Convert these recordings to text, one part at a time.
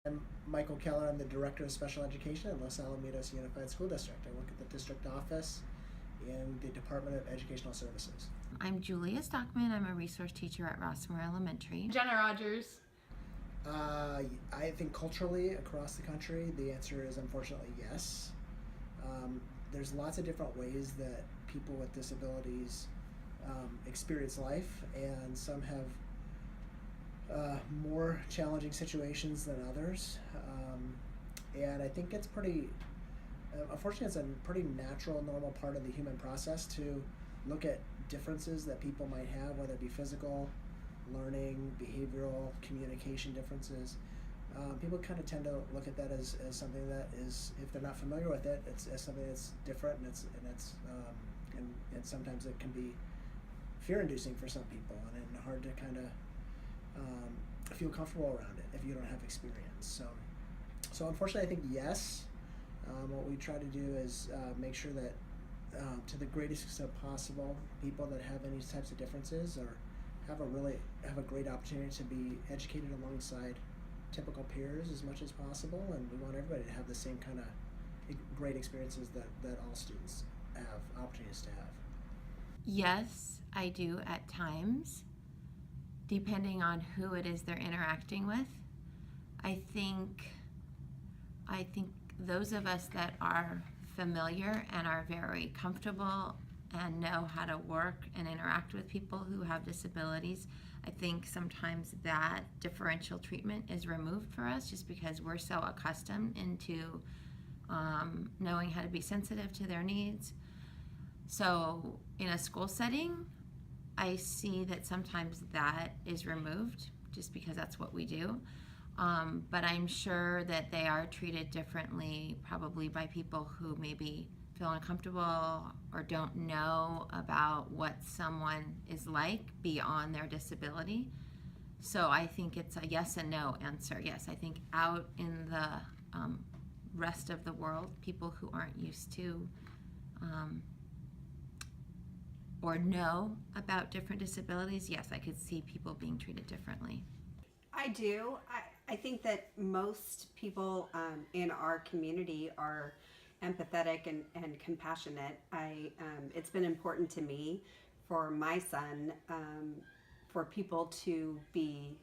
I'm Michael Keller. I'm the Director of Special Education in Los Alamitos Unified School District. I work at the district office in the Department of Educational Services. I'm Julia Stockman. I'm a resource teacher at Rossmore Elementary. Jenna Rogers. I think culturally across the country, the answer is unfortunately yes. There's lots of different ways that people with disabilities experience life, and some have more challenging situations than others. And I think it's unfortunately, it's a pretty natural, normal part of the human process to look at differences that people might have, whether it be physical, learning, behavioral, communication differences. People kind of tend to look at that as something that is, if they're not familiar with it, it's as something that's different, and sometimes it can be fear-inducing for some people, and hard to kind of feel comfortable around it if you don't have experience. So unfortunately, I think yes. What we try to do is make sure that, to the greatest extent possible, people that have any types of differences or have a great opportunity to be educated alongside typical peers as much as possible, and we want everybody to have the same kind of great experiences that all students have opportunities to have. Yes, I do at times, depending on who it is they're interacting with. I think those of us that are familiar and are very comfortable and know how to work and interact with people who have disabilities, I think sometimes that differential treatment is removed for us just because we're so accustomed into knowing how to be sensitive to their needs. So in a school setting, I see that sometimes that is removed just because that's what we do. But I'm sure that they are treated differently probably by people who maybe feel uncomfortable or don't know about what someone is like beyond their disability. So I think it's a yes and no answer. Yes, I think out in the rest of the world, people who aren't used to or know about different disabilities, yes, I could see people being treated differently. I do. I think that most people in our community are empathetic and compassionate. It's been important to me for my son for people to be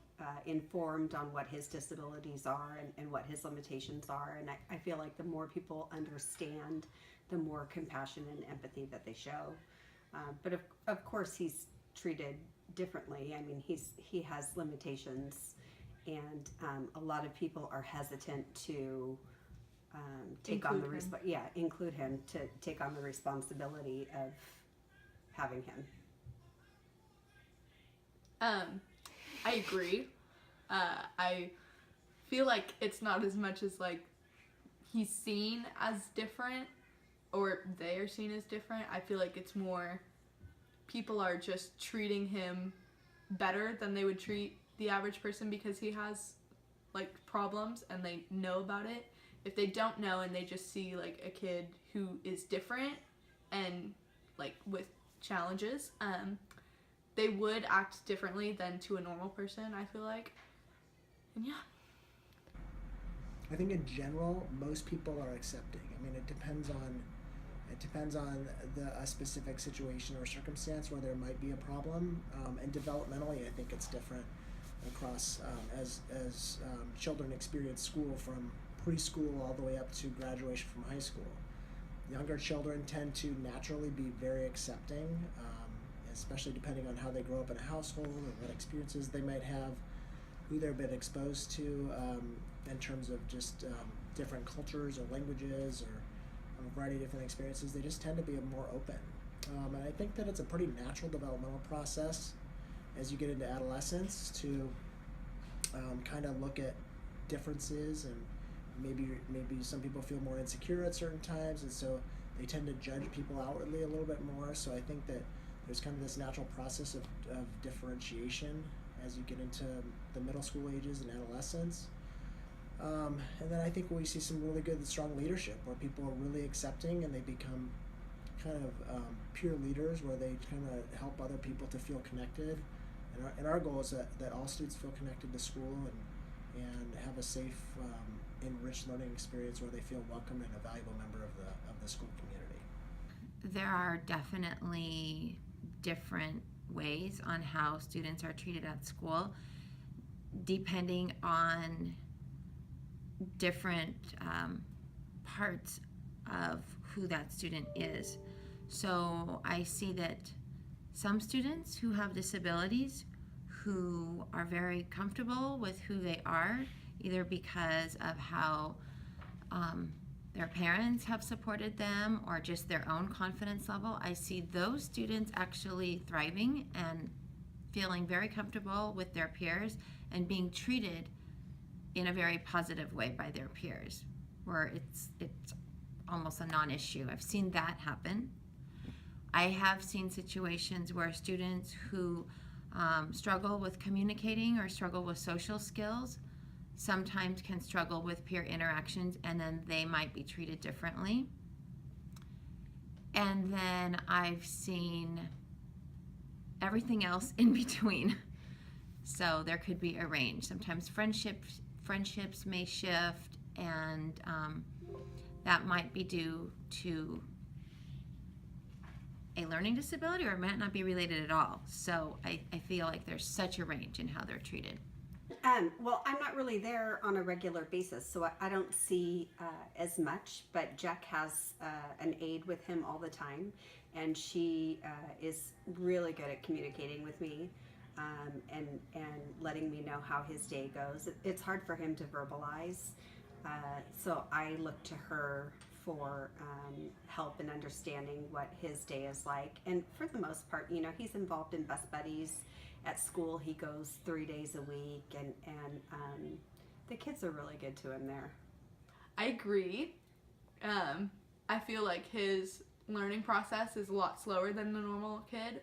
informed on what his disabilities are and what his limitations are. And I feel like the more people understand, the more compassion and empathy that they show. But of course, he's treated differently. I mean, he has limitations, and a lot of people are hesitant to include him to take on the responsibility of having him. I agree. I feel like it's not as much as like he's seen as different or they are seen as different. I feel like it's more people are just treating him better than they would treat the average person because he has like problems and they know about it. If they don't know and they just see like a kid who is different and like with challenges, they would act differently than to a normal person, I feel like. And yeah. I think in general, most people are accepting. I mean, it depends on a specific situation or circumstance where there might be a problem. And developmentally, I think it's different across as children experience school from preschool all the way up to graduation from high school. Younger children tend to naturally be very accepting, especially depending on how they grow up in a household and what experiences they might have, who they've been exposed to in terms of just different cultures or languages or a variety of different experiences. They just tend to be more open. And I think that it's a pretty natural developmental process as you get into adolescence to kind of look at differences, and maybe some people feel more insecure at certain times, and so they tend to judge people outwardly a little bit more. So I think that there's kind of this natural process of differentiation as you get into the middle school ages and adolescence. And then I think we see some really good, strong leadership where people are really accepting and they become kind of peer leaders where they kind of help other people to feel connected. And our goal is that all students feel connected to school and have a safe, enriched learning experience where they feel welcome and a valuable member of the school community. There are definitely different ways on how students are treated at school, depending on different parts of who that student is. So I see that some students who have disabilities who are very comfortable with who they are, either because of how their parents have supported them or just their own confidence level, I see those students actually thriving and feeling very comfortable with their peers and being treated in a very positive way by their peers, where it's almost a non-issue. I've seen that happen. I have seen situations where students who struggle with communicating or struggle with social skills sometimes can struggle with peer interactions, and then they might be treated differently. And then I've seen everything else in between. So there could be a range. Sometimes friendships may shift, and that might be due to a learning disability, or it might not be related at all. So I feel like there's such a range in how they're treated. Well, I'm not really there on a regular basis, so I don't see as much, but Jack has an aide with him all the time, and she is really good at communicating with me and letting me know how his day goes. It's hard for him to verbalize, so I look to her for help in understanding what his day is like. And for the most part, you know, he's involved in bus buddies. At school, he goes 3 days a week, and the kids are really good to him there. I agree. I feel like his learning process is a lot slower than the normal kid,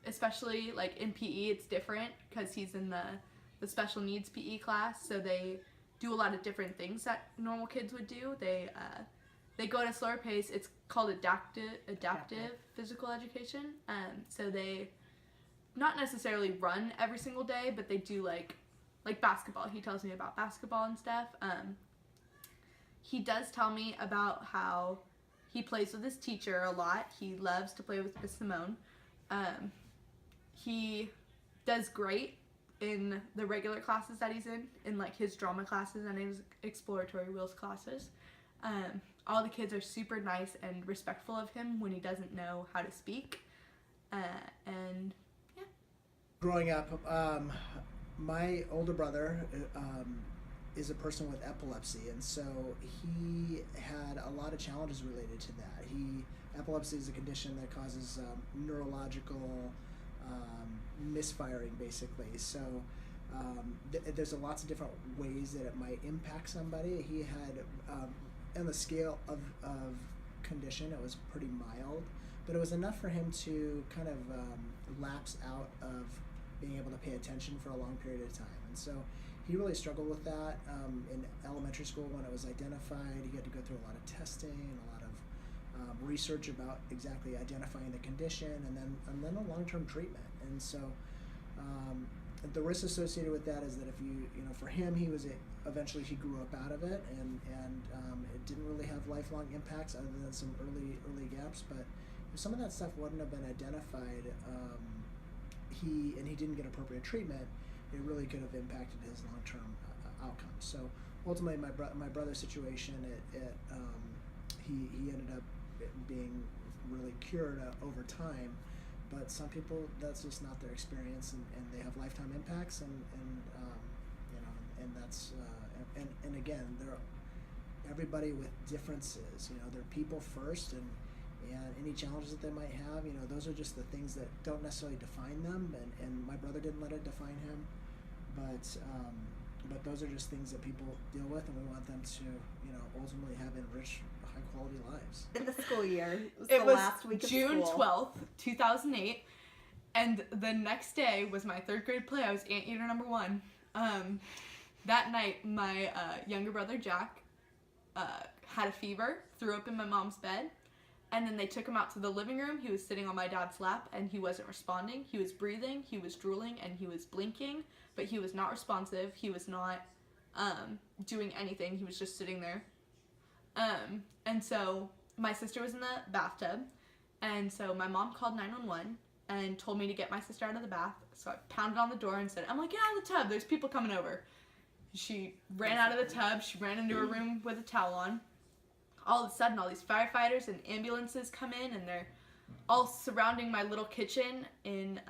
especially like in PE. It's different because he's in the special needs PE class, so they do a lot of different things that normal kids would do. They go at a slower pace. It's called adaptive physical education. So they not necessarily run every single day, but they do like basketball. He tells me about basketball and stuff. He does tell me about how he plays with his teacher a lot. He loves to play with Miss Simone. He does great in the regular classes that he's in like his drama classes and his exploratory wheels classes. All the kids are super nice and respectful of him when he doesn't know how to speak. And Growing up, my older brother is a person with epilepsy, and so he had a lot of challenges related to that. Epilepsy is a condition that causes neurological misfiring, basically. So there's lots of different ways that it might impact somebody. He had, on the scale of condition, it was pretty mild, but it was enough for him to kind of lapse out of being able to pay attention for a long period of time. And so he really struggled with that in elementary school. When it was identified, he had to go through a lot of testing and a lot of research about exactly identifying the condition, and then a long-term treatment. And so the risk associated with that is that if for him, eventually he grew up out of it, and it didn't really have lifelong impacts other than some early gaps. But if some of that stuff wouldn't have been identified, he didn't get appropriate treatment, it really could have impacted his long-term outcomes. So ultimately, my brother's situation, he ended up being really cured over time. But some people, that's just not their experience, and they have lifetime impacts, and that's and again, everybody with differences. They're people first, and any challenges that they might have, those are just the things that don't necessarily define them. And my brother didn't let it define him, but those are just things that people deal with, and we want them to, ultimately have enriched, high quality lives. In the school year, it was last week of June school. 12th, 2008, and the next day was my 3rd grade play. I was Anteater number 1. That night, my younger brother Jack had a fever, threw up in my mom's bed. And then they took him out to the living room. He was sitting on my dad's lap, and he wasn't responding. He was breathing, he was drooling, and he was blinking, but he was not responsive. He was not doing anything. He was just sitting there. And so my sister was in the bathtub, and so my mom called 911 and told me to get my sister out of the bath. So I pounded on the door and said, Emily, get out of the tub, there's people coming over. She ran out of the tub, she ran into her room with a towel on. All of a sudden, all these firefighters and ambulances come in, and they're all surrounding my little kitchen in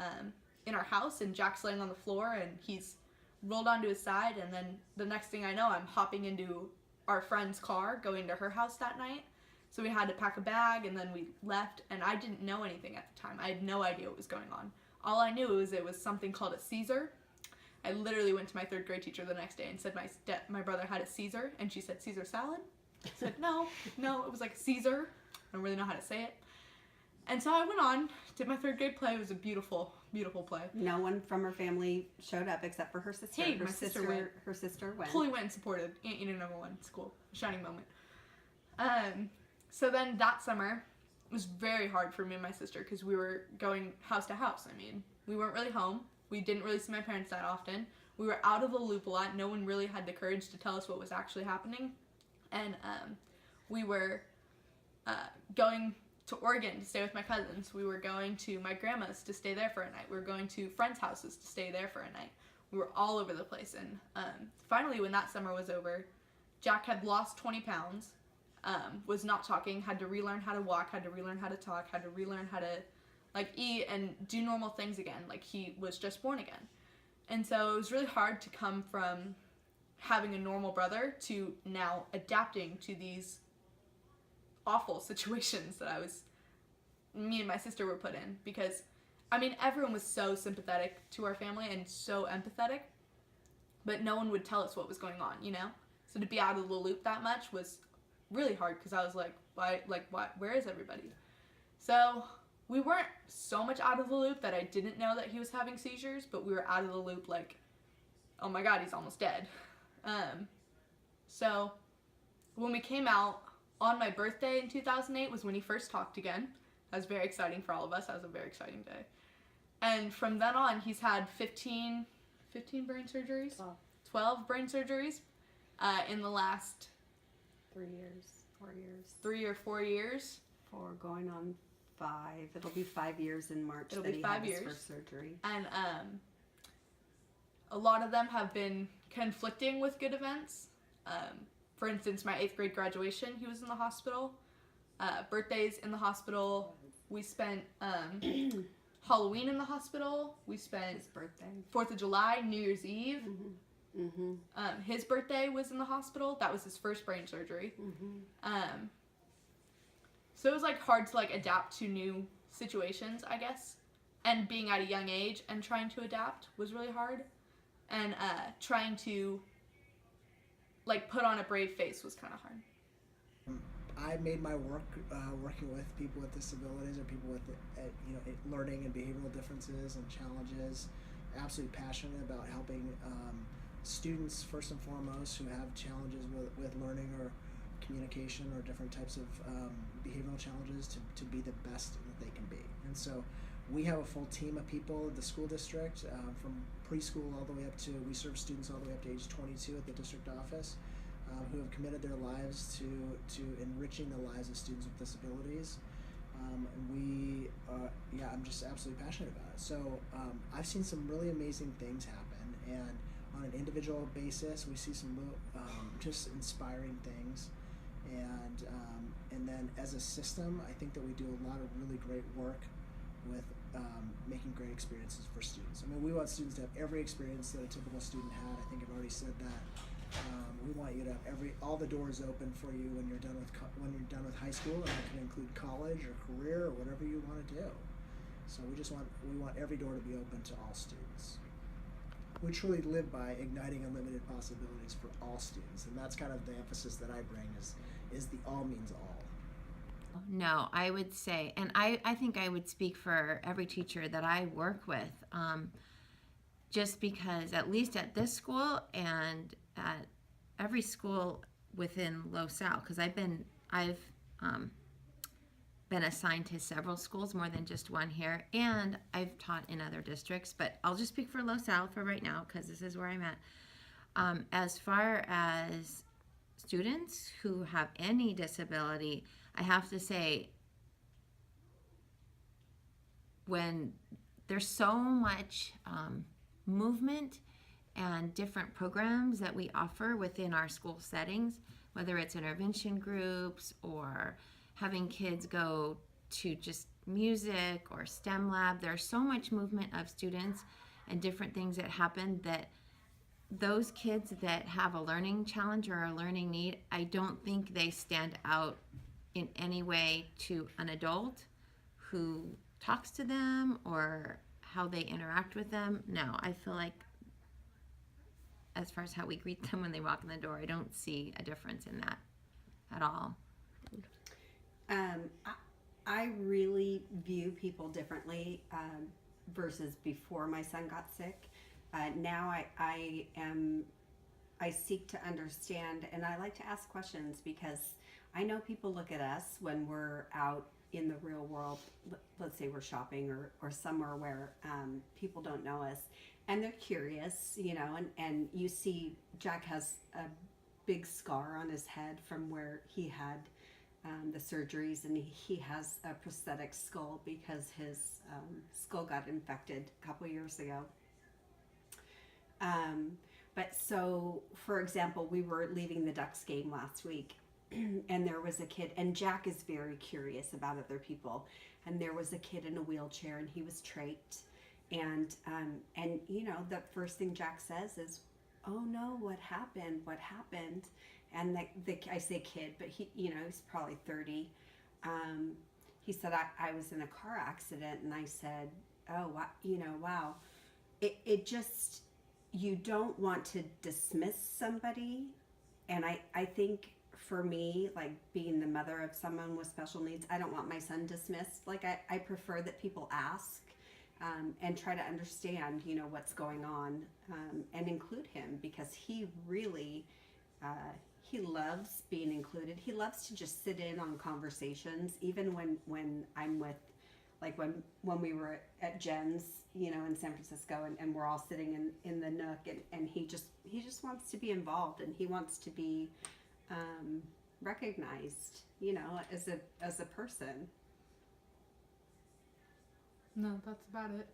our house, and Jack's laying on the floor, and he's rolled onto his side, and then the next thing I know, I'm hopping into our friend's car going to her house that night. So we had to pack a bag, and then we left, and I didn't know anything at the time. I had no idea what was going on. All I knew was it was something called a Caesar. I literally went to my 3rd grade teacher the next day and said my brother had a Caesar, and she said, Caesar salad? I said, no, it was like a Caesar. I don't really know how to say it. And so I went on, did my 3rd grade play. It was a beautiful, beautiful play. No one from her family showed up except for her sister. Hey, her my sister went. Her sister went. Fully went and supported Aunt Enid #1 school. Shining moment. So then that summer, it was very hard for me and my sister because we were going house to house. I mean, we weren't really home. We didn't really see my parents that often. We were out of the loop a lot. No one really had the courage to tell us what was actually happening. And we were going to Oregon to stay with my cousins. We were going to my grandma's to stay there for a night. We were going to friends' houses to stay there for a night. We were all over the place. And finally, when that summer was over, Jack had lost 20 pounds, was not talking, had to relearn how to walk, had to relearn how to talk, had to relearn how to eat and do normal things again. He was just born again. And so it was really hard to come from having a normal brother to now adapting to these awful situations that me and my sister were put in. Because, I mean, everyone was so sympathetic to our family and so empathetic, but no one would tell us what was going on, you know? So to be out of the loop that much was really hard because I was like, why, where is everybody? So we weren't so much out of the loop that I didn't know that he was having seizures, but we were out of the loop oh my God, he's almost dead. So when we came out on my birthday in 2008 was when he first talked again. That was very exciting for all of us. That was a very exciting day. And from then on, he's had 15 brain surgeries? 12 brain surgeries in the last 3 years, 4 years. 3 or 4 years. 4 going on 5. It'll be 5 years in March. It'll that be he 5 had years. His first surgery. And a lot of them have been conflicting with good events. For instance, my 8th grade graduation, he was in the hospital. Birthdays in the hospital. We spent Halloween in the hospital. We spent His birthday. 4th of July, New Year's Eve. Mm-hmm. His birthday was in the hospital. That was his first brain surgery. Mm-hmm. So it was hard to adapt to new situations, I guess. And being at a young age and trying to adapt was really hard. And trying to put on a brave face was kind of hard. I made my work working with people with disabilities or people with learning and behavioral differences and challenges. Absolutely passionate about helping students first and foremost who have challenges with learning or communication or different types of behavioral challenges to be the best that they can be. And so we have a full team of people at the school district from preschool all the way up to, we serve students all the way up to age 22 at the district office who have committed their lives to enriching the lives of students with disabilities. And I'm just absolutely passionate about it. So I've seen some really amazing things happen, and on an individual basis we see some just inspiring things, and then as a system I think that we do a lot of really great work with making great experiences for students. I mean, we want students to have every experience that a typical student had. I think I've already said that. We want you to have all the doors open for you when you're done with high school, and that can include college or career or whatever you want to do. So we want every door to be open to all students. We truly live by igniting unlimited possibilities for all students, and that's kind of the emphasis that I bring is the all means all. No, I would say, and I think I would speak for every teacher that I work with, just because at least at this school and at every school within LoSal, because I've been assigned to several schools, more than just one here, and I've taught in other districts, but I'll just speak for LoSal for right now because this is where I'm at. As far as students who have any disability, I have to say, when there's so much movement and different programs that we offer within our school settings, whether it's intervention groups or having kids go to just music or STEM lab, there's so much movement of students and different things that happen that those kids that have a learning challenge or a learning need, I don't think they stand out in any way to an adult who talks to them or how they interact with them. No, I feel like as far as how we greet them when they walk in the door, I don't see a difference in that at all. I really view people differently versus before my son got sick. Now I seek to understand, and I like to ask questions because I know people look at us when we're out in the real world. Let's say we're shopping or somewhere where people don't know us, and they're curious, and you see Jack has a big scar on his head from where he had the surgeries, and he has a prosthetic skull because his skull got infected a couple years ago. But so, for example, we were leaving the Ducks game last week, and there was a kid, and Jack is very curious about other people, and there was a kid in a wheelchair, and he was trached, and the first thing Jack says is, "Oh no, what happened? What happened?" And I say kid, but he's probably 30. He said, I was in a car accident, and I said, "Oh, wow." It just, you don't want to dismiss somebody, and I think for me, like being the mother of someone with special needs, I don't want my son dismissed. Like I prefer that people ask and try to understand, what's going on, and include him, because he really he loves being included. He loves to just sit in on conversations, even when I'm with, like when we were at Jen's, in San Francisco, and we're all sitting in the nook, and he just wants to be involved, and he wants to be recognized, as a person. No, that's about it.